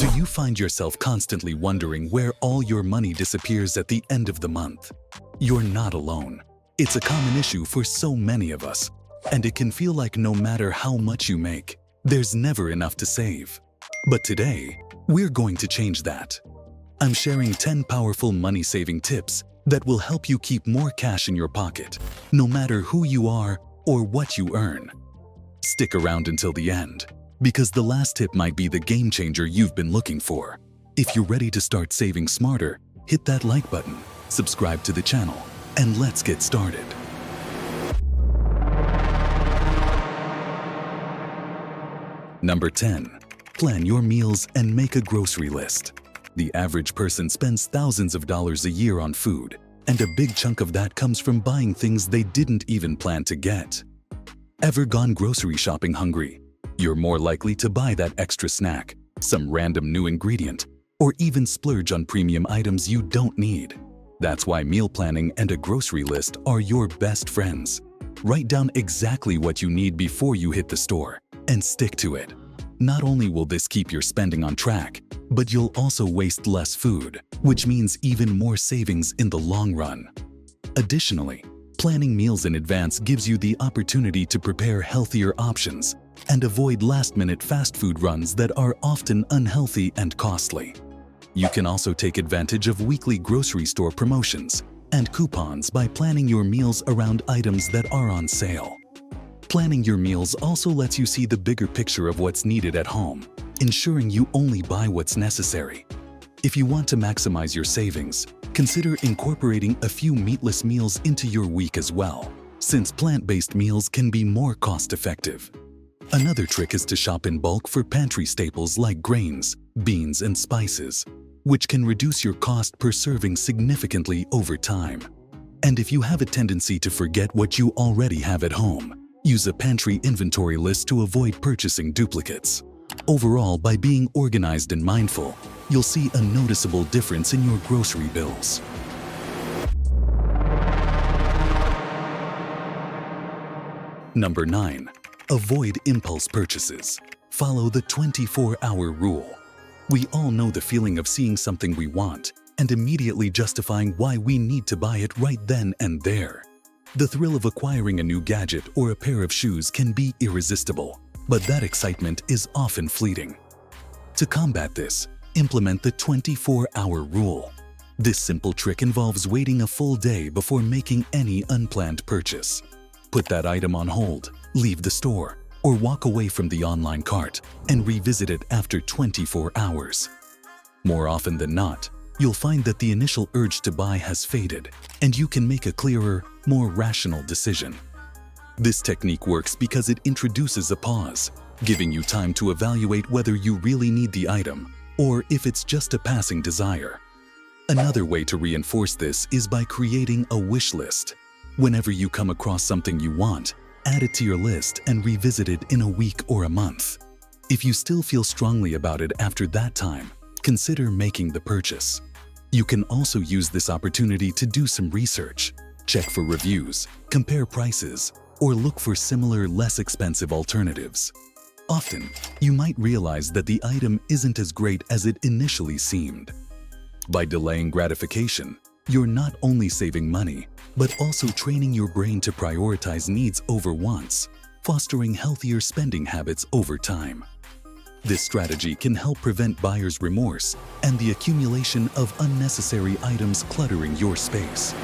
Do you find yourself constantly wondering where all your money disappears at the end of the month? You're not alone. It's a common issue for so many of us, and it can feel like no matter how much you make, there's never enough to save. But today, we're going to change that. I'm sharing 10 powerful money-saving tips that will help you keep more cash in your pocket, no matter who you are or what you earn. Stick around until the end, because the last tip might be the game changer you've been looking for. If you're ready to start saving smarter, hit that like button, subscribe to the channel, and let's get started. Number 10. Plan your meals and make a grocery list. The average person spends thousands of dollars a year on food, and a big chunk of that comes from buying things they didn't even plan to get. Ever gone grocery shopping hungry? You're more likely to buy that extra snack, some random new ingredient, or even splurge on premium items you don't need. That's why meal planning and a grocery list are your best friends. Write down exactly what you need before you hit the store, and stick to it. Not only will this keep your spending on track, but you'll also waste less food, which means even more savings in the long run. Additionally, planning meals in advance gives you the opportunity to prepare healthier options and avoid last-minute fast food runs that are often unhealthy and costly. You can also take advantage of weekly grocery store promotions and coupons by planning your meals around items that are on sale. Planning your meals also lets you see the bigger picture of what's needed at home, ensuring you only buy what's necessary. If you want to maximize your savings, consider incorporating a few meatless meals into your week as well, since plant-based meals can be more cost-effective. Another trick is to shop in bulk for pantry staples like grains, beans, and spices, which can reduce your cost per serving significantly over time. And if you have a tendency to forget what you already have at home, use a pantry inventory list to avoid purchasing duplicates. Overall, by being organized and mindful, you'll see a noticeable difference in your grocery bills. Number 9. Avoid impulse purchases. Follow the 24-hour rule. We all know the feeling of seeing something we want and immediately justifying why we need to buy it right then and there. The thrill of acquiring a new gadget or a pair of shoes can be irresistible, but that excitement is often fleeting. To combat this, implement the 24-hour rule. This simple trick involves waiting a full day before making any unplanned purchase. Put that item on hold, leave the store, or walk away from the online cart and revisit it after 24 hours. More often than not, you'll find that the initial urge to buy has faded, and you can make a clearer, more rational decision. This technique works because it introduces a pause, giving you time to evaluate whether you really need the item or if it's just a passing desire. Another way to reinforce this is by creating a wish list. Whenever you come across something you want, add it to your list and revisit it in a week or a month. If you still feel strongly about it after that time, consider making the purchase. You can also use this opportunity to do some research, check for reviews, compare prices, or look for similar, less expensive alternatives. Often, you might realize that the item isn't as great as it initially seemed. By delaying gratification, you're not only saving money, but also training your brain to prioritize needs over wants, fostering healthier spending habits over time. This strategy can help prevent buyer's remorse and the accumulation of unnecessary items cluttering your space.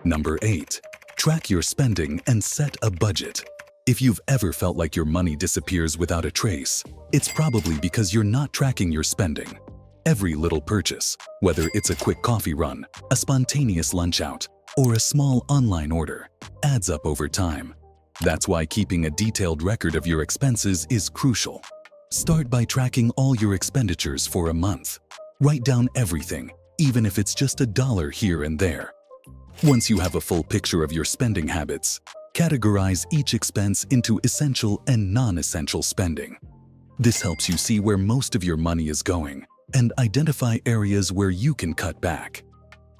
Number 8. Track your spending and set a budget. If you've ever felt like your money disappears without a trace, it's probably because you're not tracking your spending. Every little purchase, whether it's a quick coffee run, a spontaneous lunch out, or a small online order, adds up over time. That's why keeping a detailed record of your expenses is crucial. Start by tracking all your expenditures for a month. Write down everything, even if it's just $1 here and there. Once you have a full picture of your spending habits, categorize each expense into essential and non-essential spending. This helps you see where most of your money is going and identify areas where you can cut back.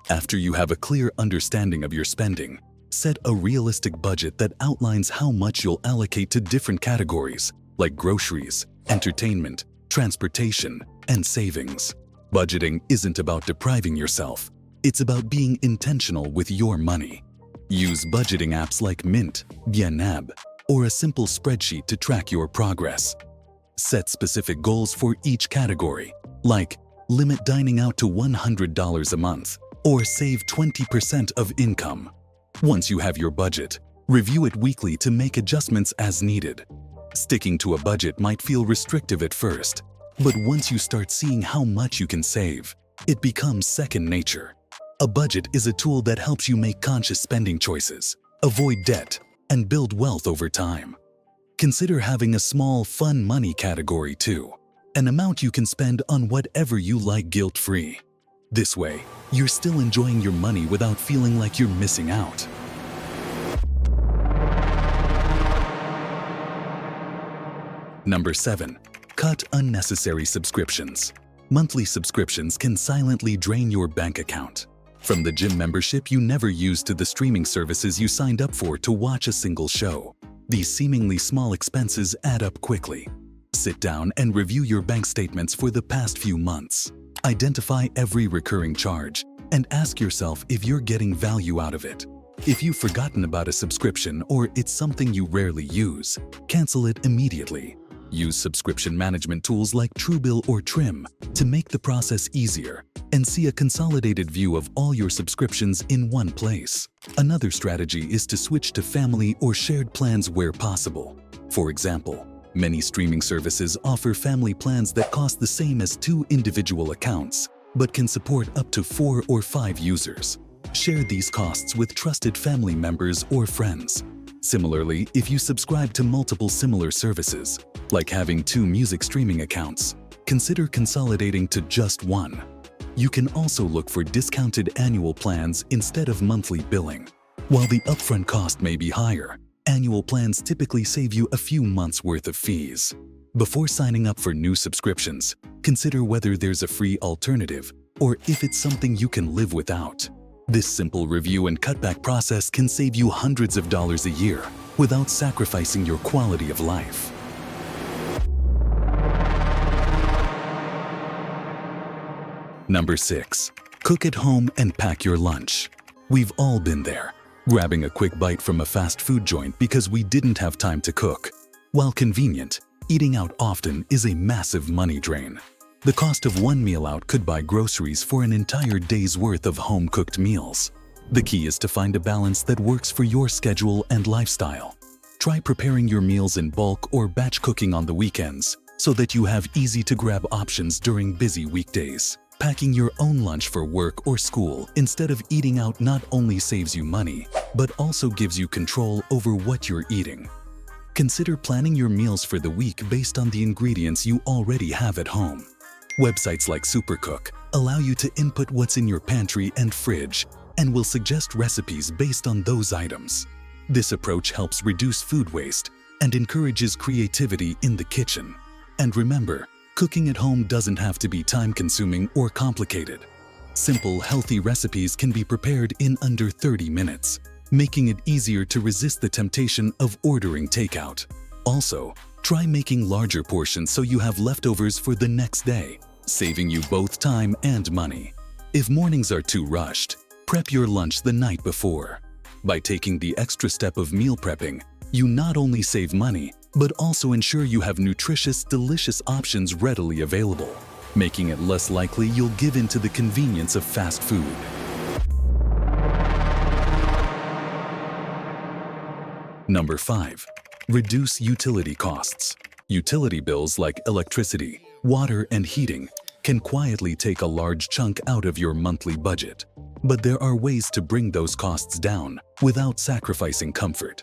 After you have a clear understanding of your spending, Set a realistic budget that outlines how much you'll allocate to different categories like groceries, entertainment, transportation, and savings. Budgeting isn't about depriving yourself. It's about being intentional with your money. Use budgeting apps like Mint, Bienab, or a simple spreadsheet to track your progress. Set specific goals for each category, like limit dining out to $100 a month or save 20% of income. Once you have your budget, review it weekly to make adjustments as needed. Sticking to a budget might feel restrictive at first, but once you start seeing how much you can save, it becomes second nature. A budget is a tool that helps you make conscious spending choices, avoid debt, and build wealth over time. Consider having a small, fun money category too, an amount you can spend on whatever you like guilt-free. This way, you're still enjoying your money without feeling like you're missing out. Number 7. Cut unnecessary subscriptions. Monthly subscriptions can silently drain your bank account. From the gym membership you never used to the streaming services you signed up for to watch a single show, these seemingly small expenses add up quickly. Sit down and review your bank statements for the past few months. Identify every recurring charge and ask yourself if you're getting value out of it. If you've forgotten about a subscription or it's something you rarely use, cancel it immediately. Use subscription management tools like Truebill or Trim to make the process easier and see a consolidated view of all your subscriptions in one place. Another strategy is to switch to family or shared plans where possible. For example, many streaming services offer family plans that cost the same as 2 individual accounts, but can support up to 4 or 5 users. Share these costs with trusted family members or friends. Similarly, if you subscribe to multiple similar services, like having 2 music streaming accounts, consider consolidating to just one. You can also look for discounted annual plans instead of monthly billing. While the upfront cost may be higher, annual plans typically save you a few months' worth of fees. Before signing up for new subscriptions, consider whether there's a free alternative or if it's something you can live without. This simple review and cutback process can save you hundreds of dollars a year without sacrificing your quality of life. Number 6. Cook at home and pack your lunch. We've all been there, grabbing a quick bite from a fast food joint because we didn't have time to cook. While convenient, eating out often is a massive money drain. The cost of one meal out could buy groceries for an entire day's worth of home-cooked meals. The key is to find a balance that works for your schedule and lifestyle. Try preparing your meals in bulk or batch cooking on the weekends so that you have easy-to-grab options during busy weekdays. Packing your own lunch for work or school instead of eating out not only saves you money, but also gives you control over what you're eating. Consider planning your meals for the week based on the ingredients you already have at home. Websites like Supercook allow you to input what's in your pantry and fridge and will suggest recipes based on those items. This approach helps reduce food waste and encourages creativity in the kitchen. And remember, cooking at home doesn't have to be time-consuming or complicated. Simple, healthy recipes can be prepared in under 30 minutes, making it easier to resist the temptation of ordering takeout. Also, try making larger portions so you have leftovers for the next day, saving you both time and money. If mornings are too rushed, prep your lunch the night before. By taking the extra step of meal prepping, you not only save money, but also ensure you have nutritious, delicious options readily available, making it less likely you'll give in to the convenience of fast food. Number 5. Reduce utility costs. Utility bills like electricity, water, and heating can quietly take a large chunk out of your monthly budget. But there are ways to bring those costs down without sacrificing comfort.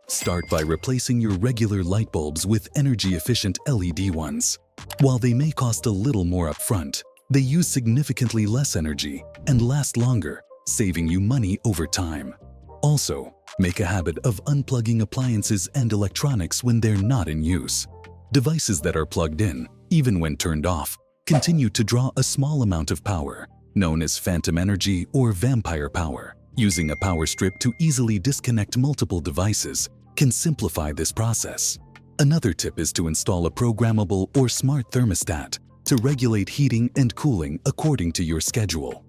Start by replacing your regular light bulbs with energy-efficient LED ones. While they may cost a little more upfront, they use significantly less energy and last longer, saving you money over time. Also, make a habit of unplugging appliances and electronics when they're not in use. Devices that are plugged in, even when turned off, continue to draw a small amount of power, known as phantom energy or vampire power. Using a power strip to easily disconnect multiple devices can simplify this process. Another tip is to install a programmable or smart thermostat to regulate heating and cooling according to your schedule.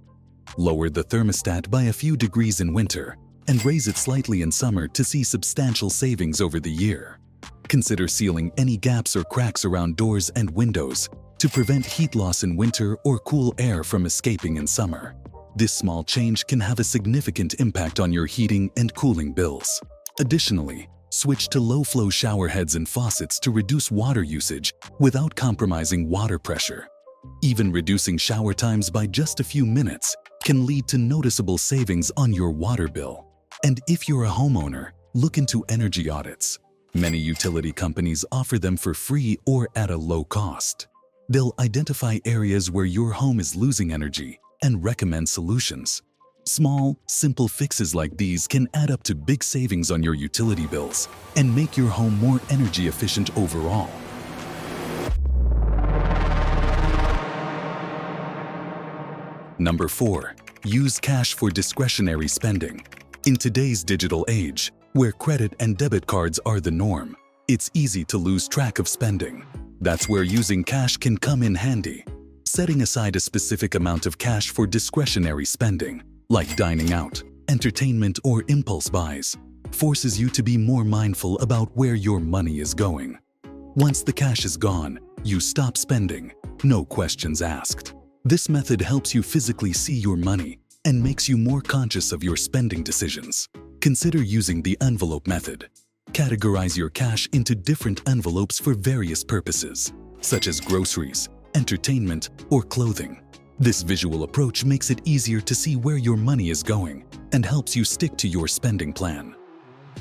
Lower the thermostat by a few degrees in winter and raise it slightly in summer to see substantial savings over the year. Consider sealing any gaps or cracks around doors and windows to prevent heat loss in winter or cool air from escaping in summer. This small change can have a significant impact on your heating and cooling bills. Additionally, switch to low-flow shower heads and faucets to reduce water usage without compromising water pressure. Even reducing shower times by just a few minutes can lead to noticeable savings on your water bill. And if you're a homeowner, look into energy audits. Many utility companies offer them for free or at a low cost. They'll identify areas where your home is losing energy and recommend solutions. Small, simple fixes like these can add up to big savings on your utility bills and make your home more energy efficient overall. Number 4. Use cash for discretionary spending. In today's digital age, where credit and debit cards are the norm, it's easy to lose track of spending. That's where using cash can come in handy. Setting aside a specific amount of cash for discretionary spending, like dining out, entertainment, or impulse buys, forces you to be more mindful about where your money is going. Once the cash is gone, you stop spending, no questions asked. This method helps you physically see your money and makes you more conscious of your spending decisions. Consider using the envelope method. Categorize your cash into different envelopes for various purposes, such as groceries, entertainment, or clothing. This visual approach makes it easier to see where your money is going and helps you stick to your spending plan.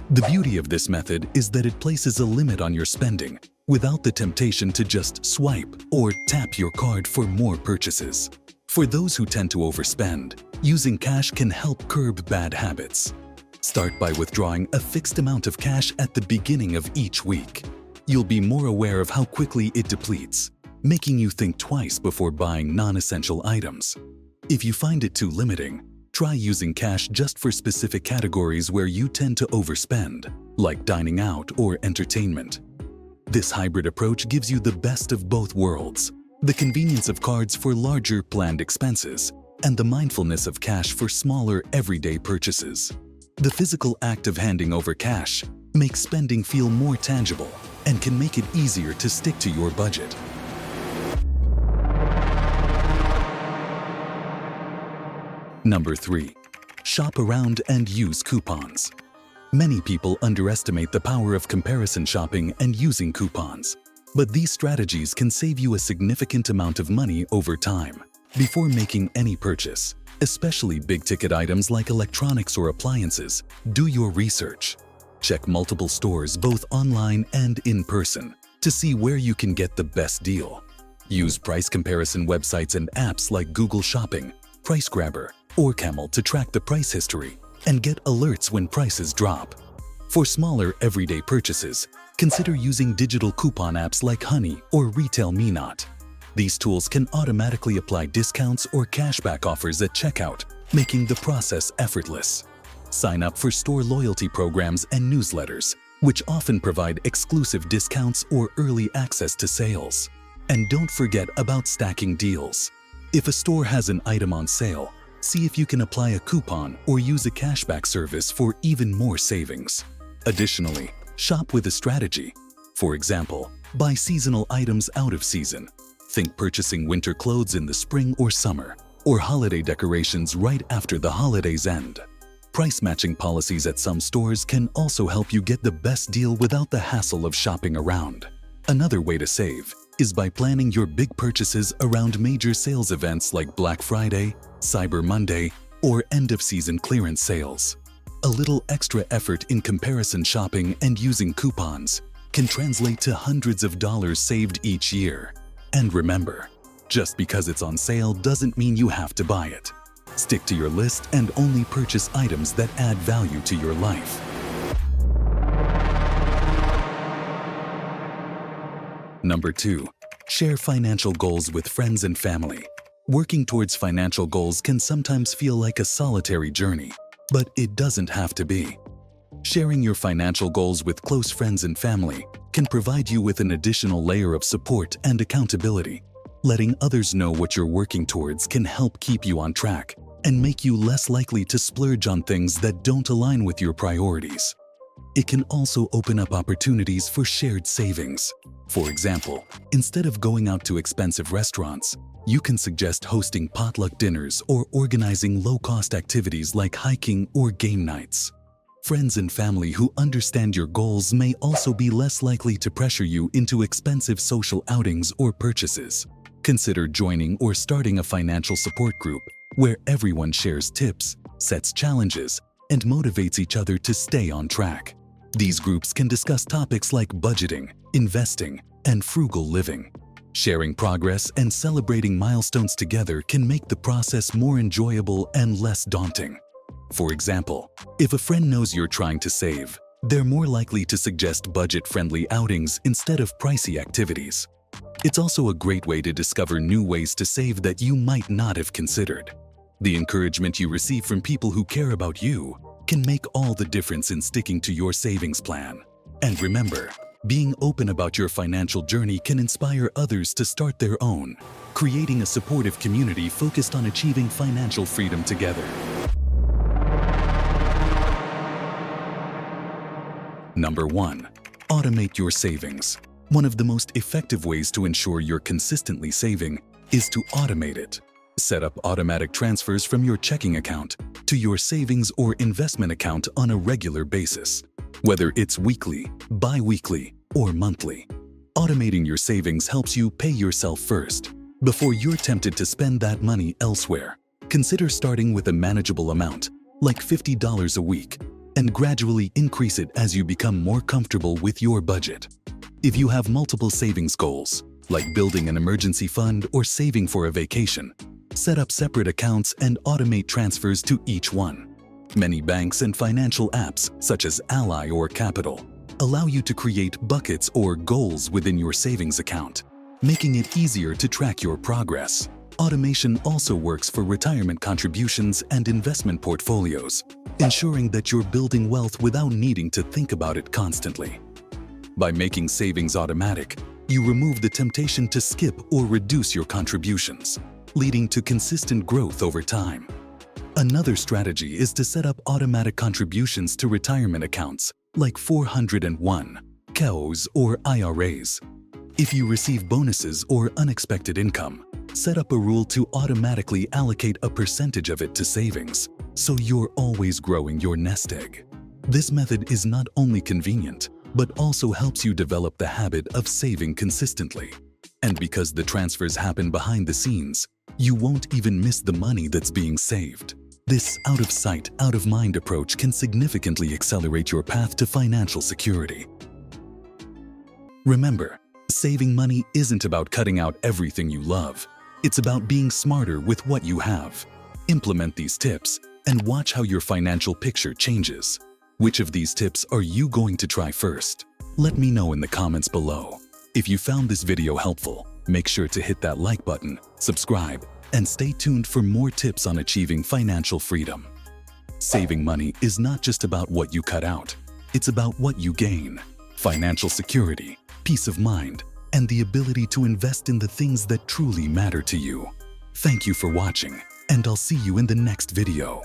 The beauty of this method is that it places a limit on your spending without the temptation to just swipe or tap your card for more purchases. For those who tend to overspend, using cash can help curb bad habits. Start by withdrawing a fixed amount of cash at the beginning of each week. You'll be more aware of how quickly it depletes, making you think twice before buying non-essential items. If you find it too limiting, try using cash just for specific categories where you tend to overspend, like dining out or entertainment. This hybrid approach gives you the best of both worlds: the convenience of cards for larger planned expenses and the mindfulness of cash for smaller everyday purchases. The physical act of handing over cash makes spending feel more tangible and can make it easier to stick to your budget. Number 3. Shop around and use coupons. Many people underestimate the power of comparison shopping and using coupons, but these strategies can save you a significant amount of money over time. Before making any purchase, especially big-ticket items like electronics or appliances, do your research. Check multiple stores both online and in person to see where you can get the best deal. Use price comparison websites and apps like Google Shopping, PriceGrabber, or Camel to track the price history and get alerts when prices drop. For smaller everyday purchases, consider using digital coupon apps like Honey or RetailMeNot. These tools can automatically apply discounts or cashback offers at checkout, making the process effortless. Sign up for store loyalty programs and newsletters, which often provide exclusive discounts or early access to sales. And don't forget about stacking deals. If a store has an item on sale, see if you can apply a coupon or use a cashback service for even more savings. Additionally, shop with a strategy. For example, buy seasonal items out of season. Think purchasing winter clothes in the spring or summer, or holiday decorations right after the holidays end. Price matching policies at some stores can also help you get the best deal without the hassle of shopping around. Another way to save is by planning your big purchases around major sales events like Black Friday, Cyber Monday, or end-of-season clearance sales. A little extra effort in comparison shopping and using coupons can translate to hundreds of dollars saved each year. And remember, just because it's on sale doesn't mean you have to buy it. Stick to your list and only purchase items that add value to your life. Number 2. Share financial goals with friends and family. Working towards financial goals can sometimes feel like a solitary journey, But it doesn't have to be. Sharing your financial goals with close friends and family can provide you with an additional layer of support and accountability. Letting others know what you're working towards can help keep you on track and make you less likely to splurge on things that don't align with your priorities. It can also open up opportunities for shared savings. For example, instead of going out to expensive restaurants, you can suggest hosting potluck dinners or organizing low-cost activities like hiking or game nights. Friends and family who understand your goals may also be less likely to pressure you into expensive social outings or purchases. Consider joining or starting a financial support group where everyone shares tips, sets challenges, and motivates each other to stay on track. These groups can discuss topics like budgeting, investing, and frugal living. Sharing progress and celebrating milestones together can make the process more enjoyable and less daunting. For example, if a friend knows you're trying to save, they're more likely to suggest budget-friendly outings instead of pricey activities. It's also a great way to discover new ways to save that you might not have considered. The encouragement you receive from people who care about you can make all the difference in sticking to your savings plan. And remember, being open about your financial journey can inspire others to start their own, creating a supportive community focused on achieving financial freedom together. Number 1. Automate your savings. One of the most effective ways to ensure you're consistently saving is to automate it. Set up automatic transfers from your checking account to your savings or investment account on a regular basis, whether it's weekly, bi-weekly, or monthly. Automating your savings helps you pay yourself first before you're tempted to spend that money elsewhere. Consider starting with a manageable amount, like $50 a week, and gradually increase it as you become more comfortable with your budget. If you have multiple savings goals, like building an emergency fund or saving for a vacation, set up separate accounts and automate transfers to each one. Many banks and financial apps, such as Ally or Capital, allow you to create buckets or goals within your savings account, making it easier to track your progress. Automation also works for retirement contributions and investment portfolios, ensuring that you're building wealth without needing to think about it constantly. By making savings automatic, you remove the temptation to skip or reduce your contributions, leading to consistent growth over time. Another strategy is to set up automatic contributions to retirement accounts like 401, KEOs, or IRAs. If you receive bonuses or unexpected income, set up a rule to automatically allocate a percentage of it to savings, so you're always growing your nest egg. This method is not only convenient, but also helps you develop the habit of saving consistently. And because the transfers happen behind the scenes, you won't even miss the money that's being saved. This out-of-sight, out-of-mind approach can significantly accelerate your path to financial security. Remember, saving money isn't about cutting out everything you love. It's about being smarter with what you have. Implement these tips and watch how your financial picture changes. Which of these tips are you going to try first? Let me know in the comments below. If you found this video helpful, make sure to hit that like button, subscribe, and stay tuned for more tips on achieving financial freedom. Saving money is not just about what you cut out, it's about what you gain. Financial security, peace of mind, and the ability to invest in the things that truly matter to you. Thank you for watching, and I'll see you in the next video.